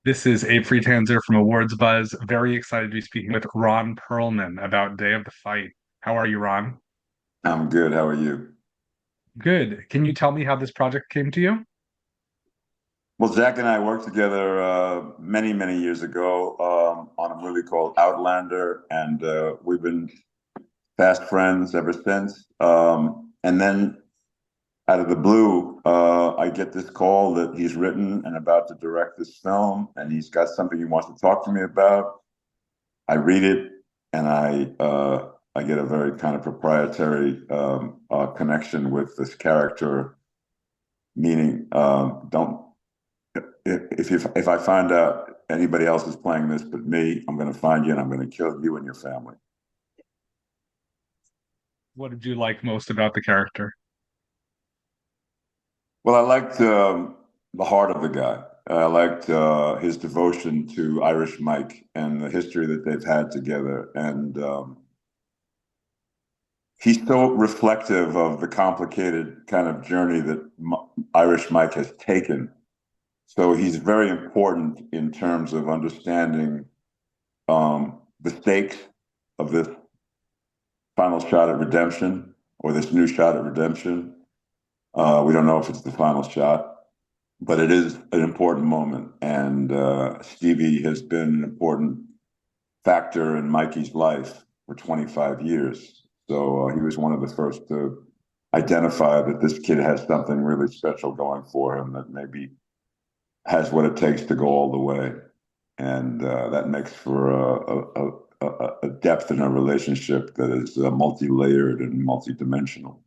This is Abe Friedtanzer from Awards Buzz. Very excited to be speaking with Ron Perlman about Day of the Fight. How are you, Ron? I'm good. How are you? Good. Can you tell me how this project came to you? Well, Zach and I worked together many, many years ago on a movie called Outlander, and we've been fast friends ever since. And then out of the blue, I get this call that he's written and about to direct this film, and he's got something he wants to talk to me about. I read it, and I get a very kind of proprietary connection with this character. Meaning, don't if I find out anybody else is playing this but me, I'm going to find you and I'm going to kill you and your family. What did you like most about the character? Well, I liked the heart of the guy. I liked his devotion to Irish Mike and the history that they've had together. And he's so reflective of the complicated kind of journey that Irish Mike has taken. So he's very important in terms of understanding the stakes of this final shot at redemption or this new shot at redemption. We don't know if it's the final shot, but it is an important moment. And Stevie has been an important factor in Mikey's life for 25 years. So he was one of the first to identify that this kid has something really special going for him that maybe has what it takes to go all the way. And that makes for a depth in a relationship that is multi-layered and multi-dimensional.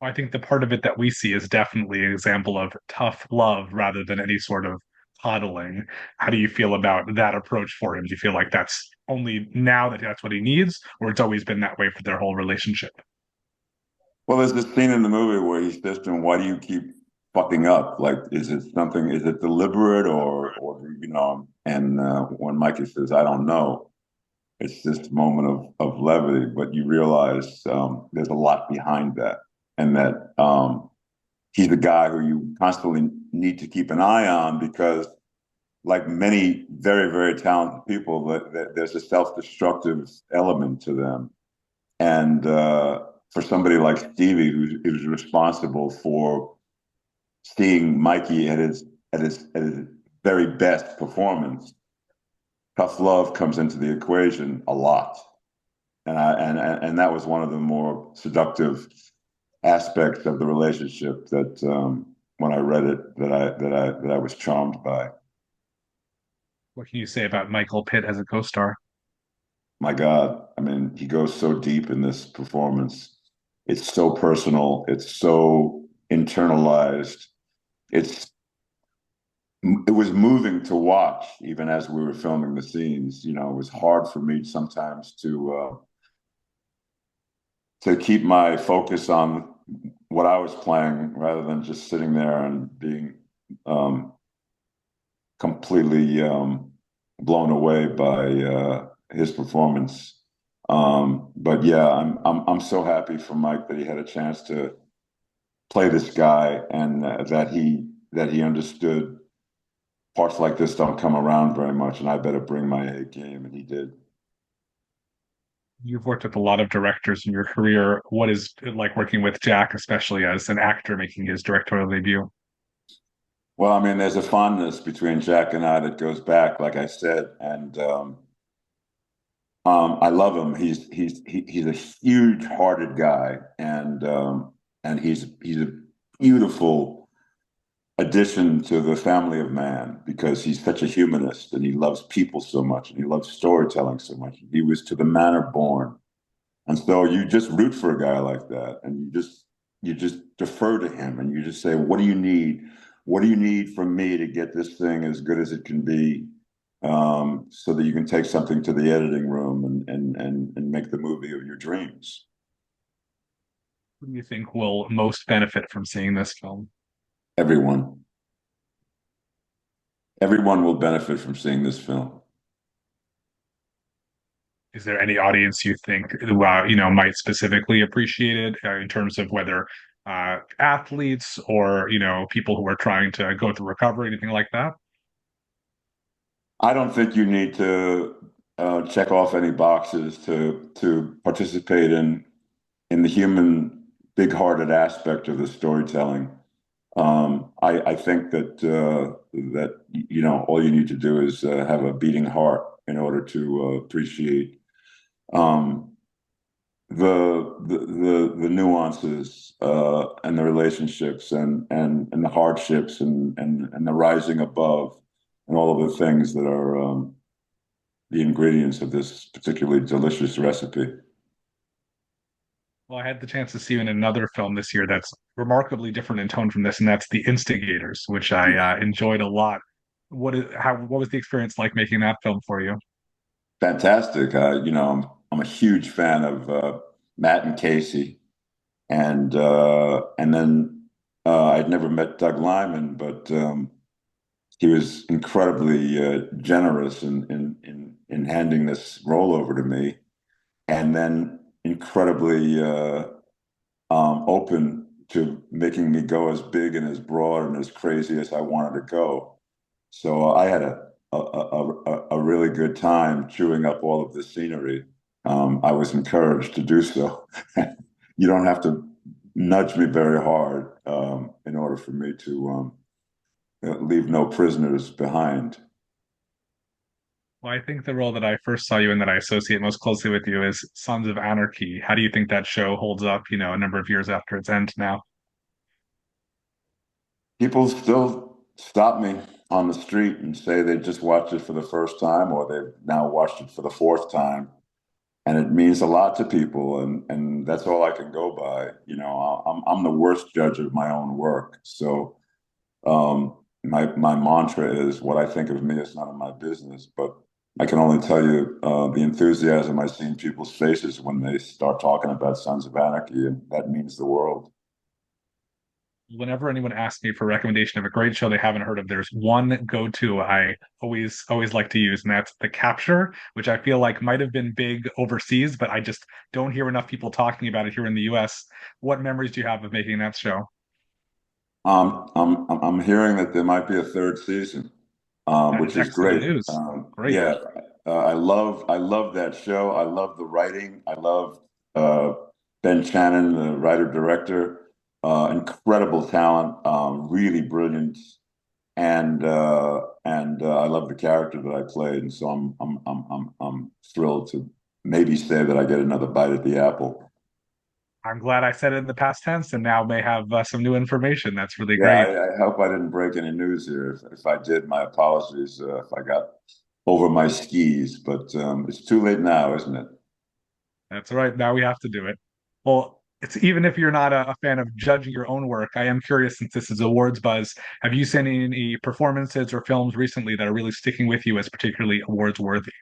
I think the part of it that we see is definitely an example of tough love rather than any sort of coddling. How do you feel about that approach for him? Do you feel like that's only now that that's what he needs, or it's always been that way for their whole relationship? Well, there's this scene in the movie where he says to him, "Why do you keep fucking up? Like, is it something? Is it deliberate, or you know?" And when Mikey says, "I don't know," it's this moment of levity, but you realize there's a lot behind that, and that he's a guy who you constantly need to keep an eye on because, like many very, very talented people, that there's a self-destructive element to them. And for somebody like Stevie, who's responsible for seeing Mikey at his very best performance, tough love comes into the equation a lot. And that was one of the more seductive aspects of the relationship that when I read it that I was charmed by. What can you say about Michael Pitt as a co-star? My God, I mean, he goes so deep in this performance. It's so personal. It's so internalized. It's it was moving to watch, even as we were filming the scenes. You know, it was hard for me sometimes to keep my focus on what I was playing rather than just sitting there and being um, completely blown away by his performance. But yeah, I'm so happy for Mike that he had a chance to play this guy and that he understood parts like this don't come around very much, and I better bring my A game, and he did. You've worked with a lot of directors in your career. What is it like working with Jack, especially as an actor making his directorial debut? Well, I mean, there's a fondness between Jack and I that goes back, like I said, and I love him. He's a huge-hearted guy, and he's a beautiful addition to the family of man because he's such a humanist and he loves people so much and he loves storytelling so much. He was to the manner born, and so you just root for a guy like that, and you just defer to him, and you just say, "What do you need? What do you need from me to get this thing as good as it can be?" So that you can take something to the editing room and make the movie of your dreams. Who do you think will most benefit from seeing this film? Everyone, everyone will benefit from seeing this film. Is there any audience you think might specifically appreciate it in terms of whether athletes or people who are trying to go through recovery, anything like that? I don't think you need to check off any boxes to participate in the human, big-hearted aspect of the storytelling. I think that all you need to do is have a beating heart in order to appreciate um, the nuances and the relationships and the hardships and the rising above and all of the things that are the ingredients of this particularly delicious recipe. Well, I had the chance to see you in another film this year that's remarkably different in tone from this, and that's The Instigators, which I enjoyed a lot. What was the experience like making that film for you? Fantastic. I'm a huge fan of Matt and Casey, and then I'd never met Doug Lyman, but he was incredibly generous in handing this role over to me, and then incredibly open to making me go as big and as broad and as crazy as I wanted to go. So I had a really good time chewing up all of the scenery. I was encouraged to do so. You don't have to nudge me very hard in order for me to leave no prisoners behind. Well, I think the role that I first saw you in that I associate most closely with you is Sons of Anarchy. How do you think that show holds up, a number of years after its end now? People still stop me on the street and say they just watched it for the first time or they've now watched it for the fourth time. And it means a lot to people, and that's all I can go by. I'm the worst judge of my own work. So my mantra is what I think of me is none of my business. But I can only tell you the enthusiasm I see in people's faces when they start talking about Sons of Anarchy, and that means the world. Whenever anyone asks me for a recommendation of a great show they haven't heard of, there's one go-to I always like to use, and that's The Capture, which I feel like might have been big overseas, but I just don't hear enough people talking about it here in the US. What memories do you have of making that show? I'm hearing that there might be a third season, That is which is excellent great. news. Great. Yeah, I love that show. I love the writing. I love uh, Ben Shannon, the writer director. Incredible talent, really brilliant, and I love the character that I played. And so I'm thrilled to maybe say that I get another bite at the apple. I'm glad I said it in the past tense and now may have some new information. That's really Yeah, great. I hope I didn't break any news here. If I did, my apologies if I got over my skis, but it's too late now, isn't it? That's all right. Now we have to do it. Well, it's even if you're not a fan of judging your own work, I am curious since this is awards buzz. Have you seen any performances or films recently that are really sticking with you as particularly awards worthy?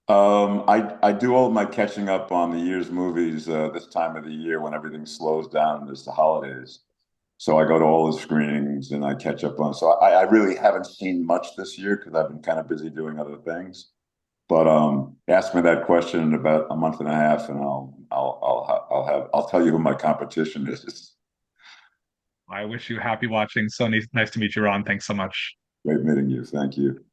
I do all my catching up on the year's movies this time of the year when everything slows down and there's the holidays. So I go to all the screenings and I catch up on. So I really haven't seen much this year because I've been kind of busy doing other things. But ask me that question in about a month and a half, and I'll tell you who my competition is. I wish you happy watching. So nice to meet you, Ron. Thanks so much. Great meeting you. Thank you.